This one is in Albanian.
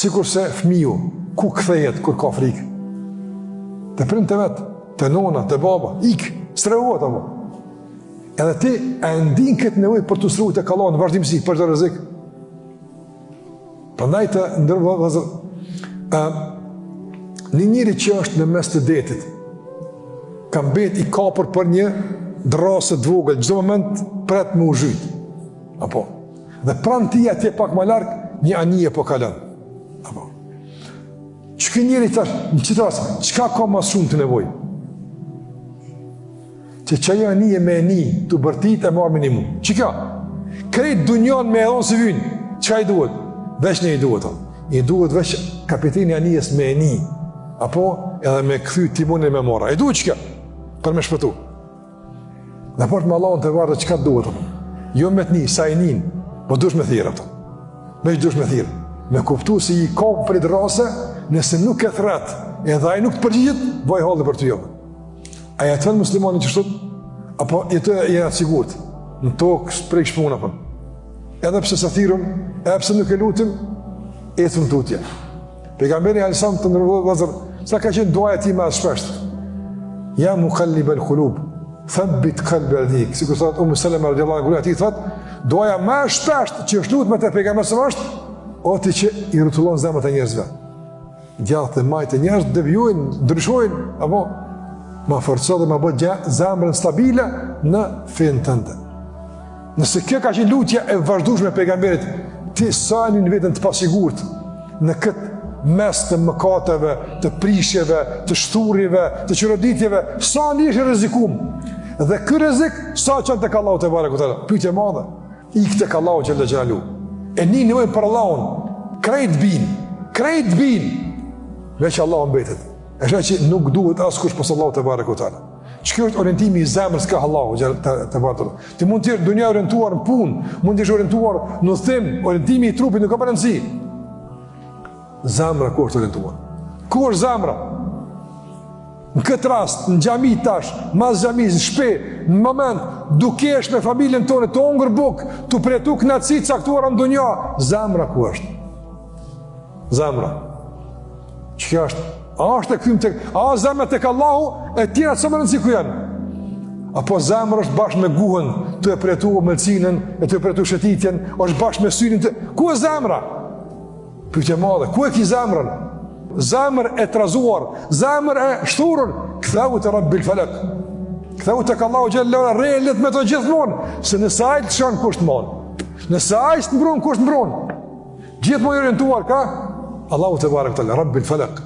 Sikur se fëmiu, ku kthehet kur ka frikë? Te prindë vet, te nona, te baba, strehohet apo. Edhe ti e ndin këtë nevojë për të shtruar tek Allahu në vazhdimsi për çdo rrezik. Prandaj të ndërvozë një njeri që është në mes të detit, ka mbet i kapur për një drasë të vogël, çdo moment pret me u zhyt. Apo. Dhe pranë ti atje pak më larg, një anije po kalon. Apo. Çka njeri tash, në çfarë rast, çka ka më shumë të nevojë? Që ajo anije me eni, të bërtit e marrë minimum. Që ka? Krejt dunjon me edhonë së vynë, çka i duhet? Vesh një i duhet. I duhet vesh kapiteni anijes me eni, apo edhe me kthy timonin me mora. I duhet çka? Për me shpëtu. Dhe për të më Allahun të varë çka duhet. Jo me të një, sa i nin, po dush me thirë. Me që dush me thirë. Me kuptu se i kapë për i drase, nëse nuk e thret, edhe ai nuk të përgjigjet, vaj halë për të jopë. A jetë të muslimani që shtut, apo jetë e jetë sigurt, në tokë prej shpuna për. Edhe pse së thirun, edhe pse nuk e lutim, etëm tutje. Pejgamberi Alisam të nërvëllë vëzër, sa ka qenë duaja ti me shpesht. Ja mu kallib el khulub, thëbbit kalbi el dhik. Si kërë thëtë, Sallama radiallahu anhu ati thëtë, duaja me shpesht që është lutë me te pejgamberi së vashtë, oti që i rëtullon zemët e njerëzve. Gjatë dhe majtë e njerëz devjojnë, ndryshojnë, apo ma forco dhe ma bëtë zemrën stabile në fejnë tënde. Nëse kjo ka qenë lutja e vazhdueshme e pejgamberit, ti sa një në vetën të pasigurt në këtë mes të mëkateve, të prishjeve, të shturjeve, të qëroditjeve, sa një ishë rrezikum. Dhe ky rrezik sa qënë tek Allahu te barekutaala. Pyetje e madhe, ik tek Allahu xhalla xhelalu. E një nevojë për Allahun, krejt bin, veç Allahu mbetet. Është që nuk duhet askush pas Allahu te barekutaala. Çka është orientimi i zemrës ka Allahu te barekutaala. Ti mund të jesh dunja orientuar në punë, mund të jesh orientuar në udhtim, orientimi i trupit nuk ka rëndësi. Zemra ku është orientuar? Ku është zemra? Në këtë rast, në xhami tash, mas xhamis, në shtëpi, në moment dukesh me familjen tonë të hongër buk, të pretu kënaqësi caktuara në dunja, zemra ku është? Zemra. Çka është? A është e kthym tek, a zemra tek Allahu e tjera sa më rëndësi ku janë? Apo zemra është bashkë me guhën, të e pretu mëlsinën, e të e pretu shëtitjen, është bashkë me syrin të... Ku e zemra? Pyetje madhe, ku e ki zemrën? Zemër e trazuar, zemër e shturur, ktheu te Rabbil Falak. Ktheu tek Allahu xhallahu rrelet me të gjithmonë, se nëse ai të shon kush të mon. Nëse ai të mbron kush të mbron. Gjithmonë orientuar ka Allahu te barekuta Rabbil Falak.